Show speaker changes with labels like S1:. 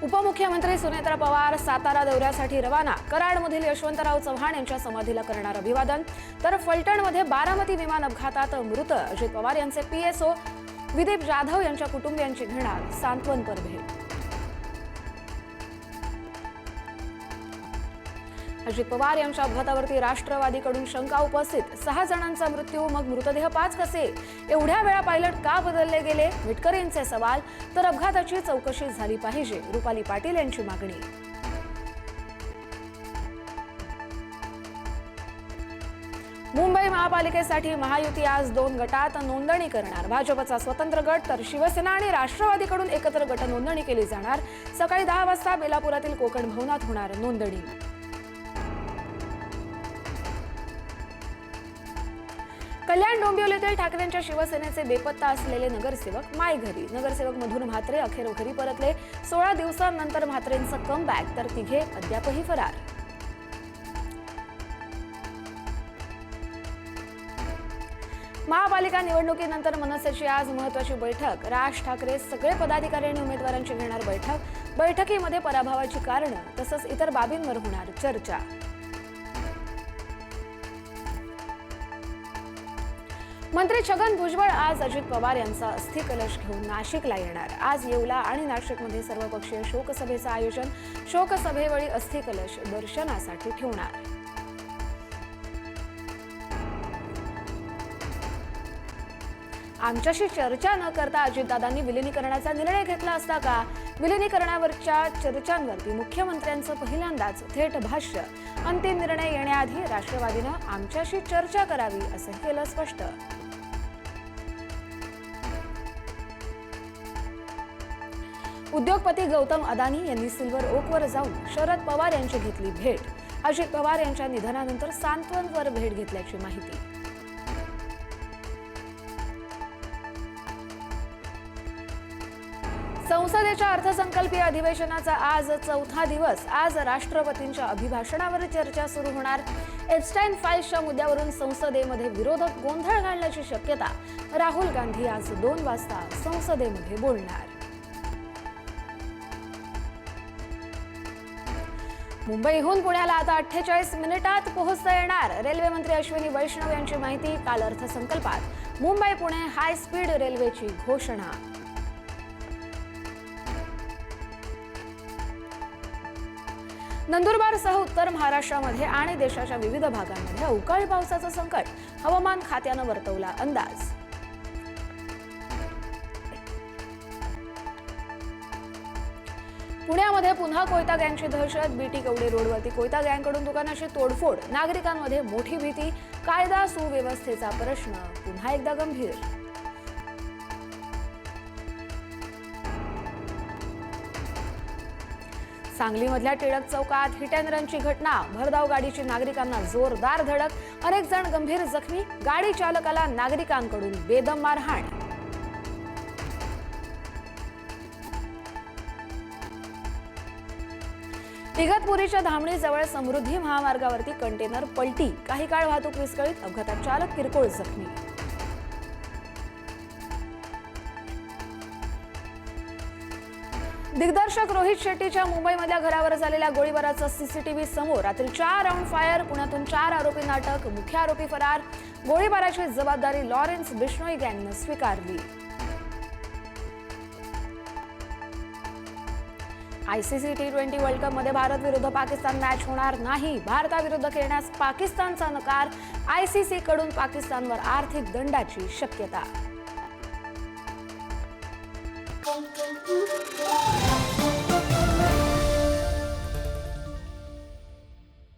S1: उपमुख्यमंत्री सुनेत्रा पवार सातारा दौऱ्यासाठी रवाना। कराडमधील यशवंतराव चव्हाण यांच्या समाधीला करणार अभिवादन। तर फलटणमध्ये बारामती विमान अपघातात मृत अजित पवार यांचे पीएसओ विदीप जाधव यांच्या कुटुंबियांची घेणार सांत्वनपर भेट। अजित पवार यांच्या अपघातावरती राष्ट्रवादीकडून शंका उपस्थित। 6 जणांचा मृत्यू, मग मृतदेह 5 कसे? एवढ्या वेळा पायलट का बदलले गेले? मिटकरींचे सवाल। तर अपघाताची चौकशी झाली पाहिजे, रुपाली पाटील यांची मागणी। मुंबई महापालिकेसाठी महायुती आज 2 गटात नोंदणी करणार। भाजपचा स्वतंत्र गट तर शिवसेना आणि राष्ट्रवादीकडून एकत्र गट नोंदणी केली जाणार। सकाळी 10 वाजता बेलापुरातील कोकण भवनात होणार नोंदणी। कल्याण डोंबिवलीतील ठाकरेंच्या शिवसेनेचे बेपत्ता असलेले नगरसेवक मायघरी। नगरसेवक मधुर म्हात्रे अखेर घरी परतले। 16 दिवसांनंतर म्हात्रेंचं कमबॅक, तर तिघे अद्यापही फरार। महापालिका निवडणुकीनंतर मनसेची आज महत्त्वाची बैठक। राज ठाकरे सगळे पदाधिकारी आणि उमेदवारांची घेणार बैठक। बैठकीमध्ये पराभवाची कारणं तसंच इतर बाबींवर होणार चर्चा। मंत्री छगन भुजबळ आज अजित पवार यांचा अस्थिकलश घेऊन नाशिकला येणार। आज येवला आणि नाशिकमध्ये सर्वपक्षीय शोकसभेचं आयोजन। शोकसभेवेळी अस्थिकलश दर्शनासाठी ठेवणार। आमच्याशी चर्चा न करता अजितदादांनी विलिनीकरणाचा निर्णय घेतला असता का? विलिनीकरणावरच्या चर्चांवरती मुख्यमंत्र्यांचं पहिल्यांदाच थेट भाष्य। अंतिम निर्णय येण्याआधी राष्ट्रवादीनं आमच्याशी चर्चा करावी असं केलं स्पष्ट। उद्योगपती गौतम अदानी यांनी सिल्वर ओकवर जाऊन शरद पवार यांची घेतली भेट। अजित पवार यांच्या निधनानंतर सांत्वनपर भेट घेतल्याची माहिती। संसदेच्या अर्थसंकल्पीय अधिवेशनाचा आज 4था दिवस। आज राष्ट्रपतींच्या अभिभाषणावर चर्चा सुरू होणार। एप्स्टाईन फाईल्सच्या मुद्द्यावरून संसदेमध्ये विरोधक गोंधळ घालण्याची शक्यता। राहुल गांधी आज 2 वाजता संसदेमध्ये बोलणार। मुंबईहून पुण्याला आता 48 मिनिटात पोहोचता येणार। रेल्वे मंत्री अश्विनी वैष्णव यांची माहिती। काल अर्थसंकल्पात मुंबई पुणे हाय स्पीड रेल्वेची घोषणा। नंदुरबारसह उत्तर महाराष्ट्रामध्ये आणि देशाच्या विविध भागांमध्ये अवकाळी पावसाचं संकट। हवामान खात्यानं वर्तवला अंदाज। पुण्यामध्ये पुन्हा कोयता गँगची दहशत। बीटी कवडे रोडवरती कोयता गँगकडून दुकानाची तोडफोड। नागरिकांमध्ये मोठी भीती। कायदा सुव्यवस्थेचा प्रश्न पुन्हा एकदा गंभीर। सांगलीमधल्या टिळक चौकात हिट अँड रनची घटना। भरधाव गाडीची नागरिकांना जोरदार धडक। अनेक जण गंभीर जखमी। गाडी चालकाला नागरिकांकडून बेदम मारहाण। इगतपुरीच्या धामणीजवळ समृद्धी महामार्गावरती कंटेनर पलटी। काही काळ वाहतूक विस्कळीत। अपघातात चालक किरकोळ जखमी। दिग्दर्शक रोहित शेट्टीच्या मुंबईमधल्या घरावर झालेल्या गोळीबाराचा सीसीटीव्ही समोर। रात्री 4 राऊंड फायर। पुण्यातून 4 आरोपींना अटक। मुख्य आरोपी फरार। गोळीबाराची जबाबदारी लॉरेन्स बिश्नोई गँगनं स्वीकारली। आयसीसी T20 वर्ल्ड कपमध्ये भारत विरुद्ध पाकिस्तान मॅच होणार नाही। भारताविरुद्ध खेळण्यास पाकिस्तानचा नकार। आयसीसी कडून पाकिस्तानवर आर्थिक दंडाची शक्यता।